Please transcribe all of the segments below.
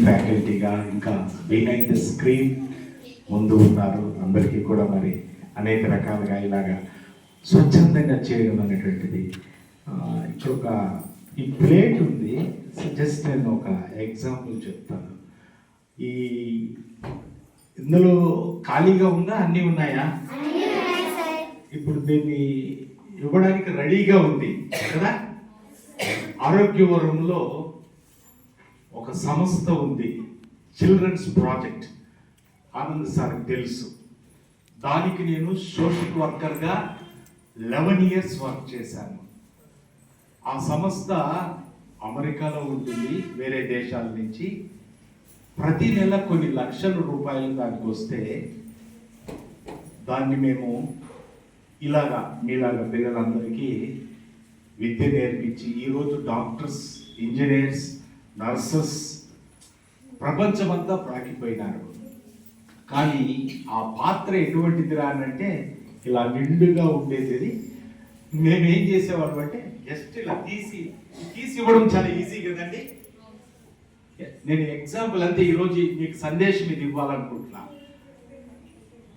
ఫ్యాకల్టీగా ఇంకా behind the screen ముందు ఉన్నారు. అందరికీ కూడా మరి అనేక రకాలుగా ఇలాగా స్వచ్ఛందంగా చేయడం అనేటువంటిది ఇంకొక ఈ ప్లేట్ ఉంది. జస్ట్ నేను ఒక ఎగ్జాంపుల్ చెప్తాను. ఈ ఇందులో ఖాళీగా ఉందా, అన్నీ ఉన్నాయా? ఇప్పుడు దీన్ని ఇవ్వడానికి రెడీగా ఉంది కదా. ఆరోగ్యవరంలో ఒక సంస్థ ఉంది, చిల్డ్రన్స్ ప్రాజెక్ట్. ఆనంద్ సార్కి తెలుసు. దానికి నేను సోషల్ వర్కర్గా 11 years వర్క్ చేశాను. ఆ సంస్థ అమెరికాలో ఉంటుంది, వేరే దేశాల నుంచి. ప్రతి నెల కొన్ని లక్షల రూపాయలు దానికి వస్తే దాన్ని మేము ఇలాగా మీలాగా పిల్లలందరికీ విద్య నేర్పించి ఈరోజు డాక్టర్స్, ఇంజనీర్స్, నర్సెస్ ప్రపంచమంతా ప్రాకిపోయినారు. కానీ ఆ పాత్ర ఎటువంటిదిరా అంటే ఇలా నిండుగా ఉండేది. మేమేం చేసేవాళ్ళం అంటే జస్ట్ ఇలా తీసి ఇవ్వడం చాలా ఈజీ కదండి. నేను ఎగ్జాంపుల్ అంతే, ఈరోజు మీకు సందేశం ఇది ఇవ్వాలనుకుంటున్నా.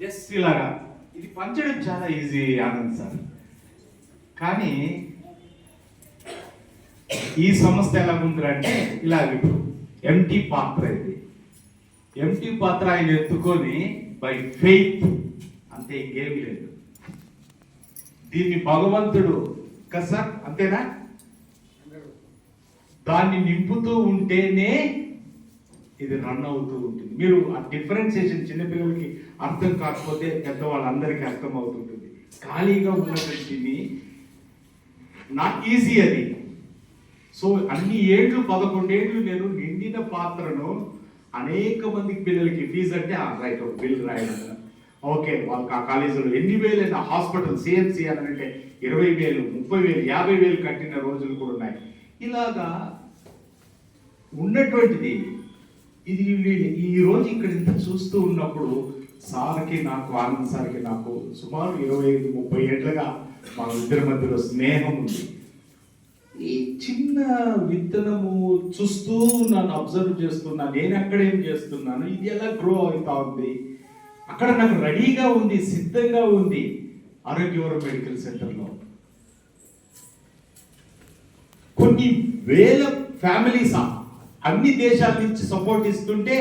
జస్ట్ ఇలాగా ఇది పంచడం చాలా ఈజీ ఆనంద్ సార్. కానీ ఈ సంస్థ ఎలా ఉందంటే ఇలాగ ఇప్పుడు ఎంటీ పాత్ర, ఇది ఎంటీ పాత్ర ఆయన ఎత్తుకొని బై ఫెయిత్ అంతే, ఇంకేం లేదు. దీన్ని భగవంతుడు కదా సార్, అంతేనా? దాన్ని నింపుతూ ఉంటేనే ఇది రన్ అవుతూ ఉంటుంది. మీరు ఆ డిఫరెన్సియేషన్ చిన్నపిల్లలకి అర్థం కాకపోతే పెద్దవాళ్ళందరికీ అర్థం అవుతుంటుంది. ఖాళీగా ఉన్నటువంటిది నాట్ ఈజీ అది. సో అన్ని ఏళ్ళు 11 ఏళ్ళు నేను నిండిన పాత్రను అనేక మందికి పిల్లలకి ఫీజు అంటే రైట్ ఒక బిల్ రాయడం, ఓకే వాళ్ళకి ఆ కాలేజీలో ఎన్ని వేలైనా, హాస్పిటల్ సిఎంసి అని అంటే 20,000, 30,000, 50,000 కట్టిన రోజులు కూడా ఉన్నాయి. ఇలాగా ఉన్నటువంటిది ఇది ఈ రోజు ఇక్కడ ఇంత చూస్తూ ఉన్నప్పుడు సార్కి నాకు, ఆనంద్ సార్కి నాకు సుమారు 25-30 ఏళ్ళగా మా ఇద్దరి మధ్యలో స్నేహం ఉంది. ఈ చిన్న విత్తనము చూస్తూ నన్ను అబ్జర్వ్ చేస్తున్నా, నేను అక్కడ ఏం చేస్తున్నాను, ఇది ఎలా గ్రో అవుతా ఉంది. అక్కడ నాకు రెడీగా ఉంది, సిద్ధంగా ఉంది. ఆరోగ్యవరం మెడికల్ సెంటర్లో కొన్ని వేల ఫ్యామిలీస్ అన్ని దేశాల నుంచి సపోర్ట్ ఇస్తుంటే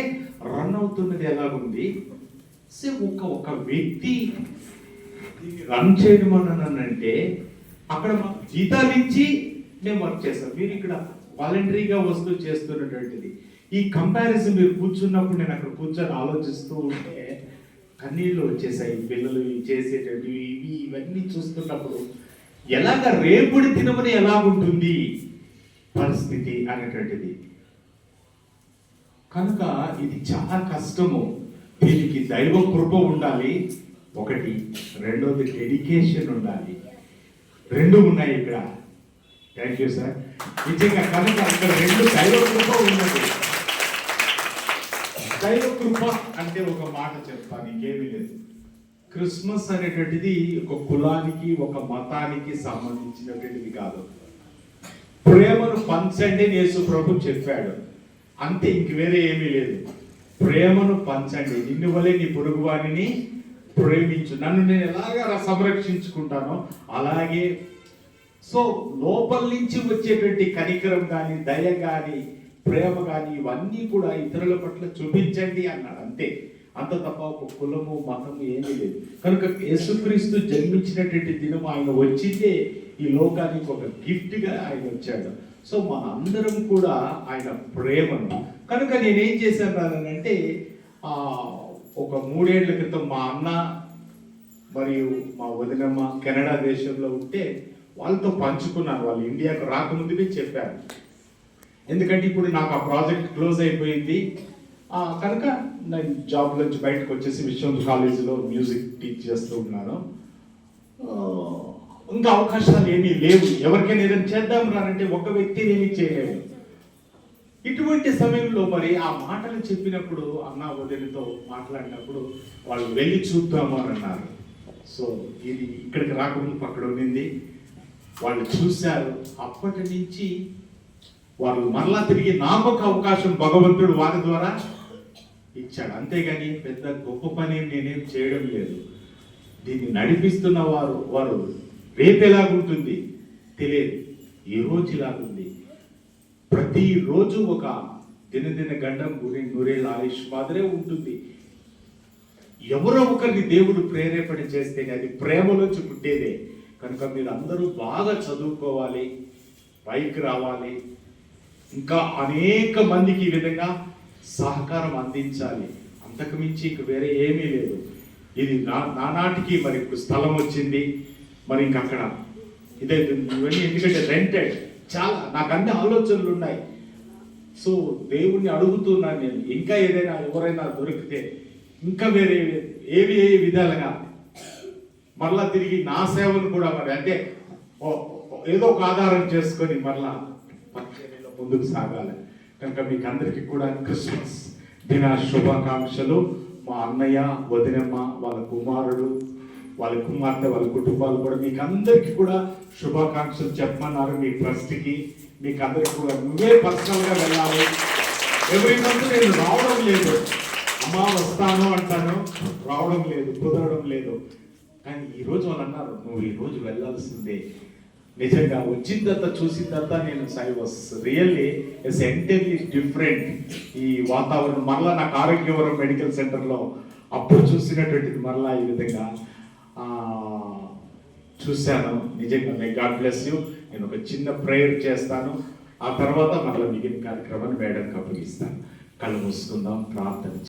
రన్ అవుతున్నది ఎలాగుంది. సో ఒక వ్యక్తి రన్ చేయడం అనంటే అక్కడ మాకు జీతాలు ఇచ్చి మేము వర్క్ చేస్తాం. మీరు ఇక్కడ వాలంటరీగా వస్తూ చేస్తున్నటువంటిది. ఈ కంపారిజన్ మీరు కూర్చున్నప్పుడు నేను అక్కడ కూర్చొని ఆలోచిస్తూ ఉంటే కన్నీళ్ళు వచ్చేసాయి. పిల్లలు చేసేటవి ఇవన్నీ చూస్తున్నప్పుడు ఎలాగ రేపుడి దినమని ఎలాగుంటుంది పరిస్థితి అనేటువంటిది. కనుక ఇది చాలా కష్టము. దీనికి దైవ కృప ఉండాలి ఒకటి, రెండోది డెడికేషన్ ఉండాలి. రెండు ఉన్నాయి ఇక్కడ. Thank you sir. నిజంగా కనుక ఇక్కడ రెండు దైవ కృప ఉన్నది. దైవ కృప అంటే ఒక మాట చెప్తాను, ఇంకేమీ లేదు. క్రిస్మస్ అనేటువంటిది ఒక కులానికి, ఒక మతానికి సంబంధించినటువంటిది కాదు. ప్రేమను పంచండి యేసు ప్రభు చెప్పాడు, అంతే, ఇంక వేరే ఏమీ లేదు. ప్రేమను పంచండి, నిన్ను వలె నీ పొరుగువానిని ప్రేమించు. నన్ను నేను ఎలాగా సంరక్షించుకుంటానో అలాగే. సో లోపల నుంచి వచ్చేటువంటి కనికరం కానీ, దయ కానీ, ప్రేమ కానీ ఇవన్నీ కూడా ఇతరుల పట్ల చూపించండి అన్నాడు, అంతే. అంత తప్ప ఒక కులము, మతము ఏమీ లేదు. కనుక యేసుక్రీస్తు జన్మించినటువంటి దినం ఆయన వచ్చిందే ఈ లోకానికి ఒక గిఫ్ట్గా ఆయన వచ్చాడు. సో మన అందరం కూడా ఆయన ప్రేమను. కనుక నేనేం చేశాను అంటే ఒక 3 ఏళ్ల క్రితం మా అన్న మరియు మా వదినమ్మ కెనడా దేశంలో ఉంటే వాళ్ళతో పంచుకున్నాను. వాళ్ళు ఇండియాకు రాకముందుకే చెప్పారు. ఎందుకంటే ఇప్పుడు నాకు ఆ ప్రాజెక్ట్ క్లోజ్ అయిపోయింది కనుక నేను జాబ్ నుంచి బయటకు వచ్చేసి విశ్వం కాలేజీలో మ్యూజిక్ టీచ్ చేస్తూ ఉన్నాను. ఇంకా అవకాశాలు ఏమీ లేవు. ఎవరికైనా ఏదైనా చేద్దాం రానంటే ఒక వ్యక్తి ఏమీ చేయలేదు. ఇటువంటి సమయంలో మరి ఆ మాటలు చెప్పినప్పుడు అన్న వదిలితో మాట్లాడినప్పుడు వాళ్ళు వెళ్ళి చూద్దాము అని అన్నారు. సో ఇది ఇక్కడికి రాకముందు అక్కడ ఉండింది, వాళ్ళు చూశారు. అప్పటి నుంచి వాళ్ళు మరలా తిరిగి నామక అవకాశం భగవంతుడు వారి ద్వారా ఇచ్చాడు. అంతేగాని పెద్ద గొప్ప పని నేనేం చేయడం లేదు. దీన్ని నడిపిస్తున్న వారు రేపు ఎలాగుంటుంది తెలియదు, ఈ రోజు ఇలాగుంది. ప్రతిరోజు ఒక దినదిన గండం నూరేళ్ళ ఆయుష్ మాదిరే ఉంటుంది. ఎవరో ఒకరిని దేవుడు ప్రేరేపణ చేస్తేనే అది ప్రేమలోంచి పుట్టేదే. కనుక మీరు అందరూ బాగా చదువుకోవాలి, పైకి రావాలి, ఇంకా అనేక మందికి ఈ విధంగా సహకారం అందించాలి. అంతకు మించి ఇంక వేరే ఏమీ లేదు. ఇది నానాటికి మరి స్థలం వచ్చింది, మరి ఇంక అక్కడ ఇదైతే ఇవన్నీ ఎందుకంటే రెంటెడ్, చాలా నాకు అన్ని ఆలోచనలు ఉన్నాయి. సో దేవుణ్ణి అడుగుతున్నాను నేను, ఇంకా ఏదైనా ఎవరైనా దొరికితే ఇంకా వేరే ఏ విధాలుగా మరలా తిరిగి నా సేవను కూడా మరి అంటే ఏదో ఒక ఆధారం చేసుకొని మరలా ముందుకు సాగాలి. కనుక మీకు అందరికీ కూడా క్రిస్మస్ దిన శుభాకాంక్షలు. మా అన్నయ్య, వదినమ్మ, వాళ్ళ కుమారుడు, వాళ్ళ కుమార్తె, వాళ్ళ కుటుంబాలు కూడా మీకు అందరికీ కూడా శుభాకాంక్షలు చెప్పమన్నారు. మీ ట్రస్ట్కి మీకు అందరికీ కూడా నువ్వే పర్సనల్గా వెళ్ళాలి. ఎవ్రీ మంత్ నేను రావడం లేదు, అమ్మా వస్తాను అంటాను, రావడం లేదు, కుదరడం లేదు. కానీ ఈరోజు వాళ్ళు అన్నారు నువ్వు ఈరోజు వెళ్ళాల్సిందే. నిజంగా వచ్చిన తర్వాత చూసిన తర్వాత నేను I was really it's entirely different. ఈ వాతావరణం మరలా నాకు ఆరోగ్యవరం మెడికల్ సెంటర్లో అప్పుడు చూసినటువంటిది మరలా ఈ విధంగా చూశాను. నిజంగా మే గాడ్ బ్లెస్ యూ. నేను ఒక చిన్న ప్రేయర్ చేస్తాను, ఆ తర్వాత మరలా మిగిలిన కార్యక్రమాన్ని మేడంకి అప్పగిస్తాను. కళ్ళు మూసుకుందాం, ప్రార్థన.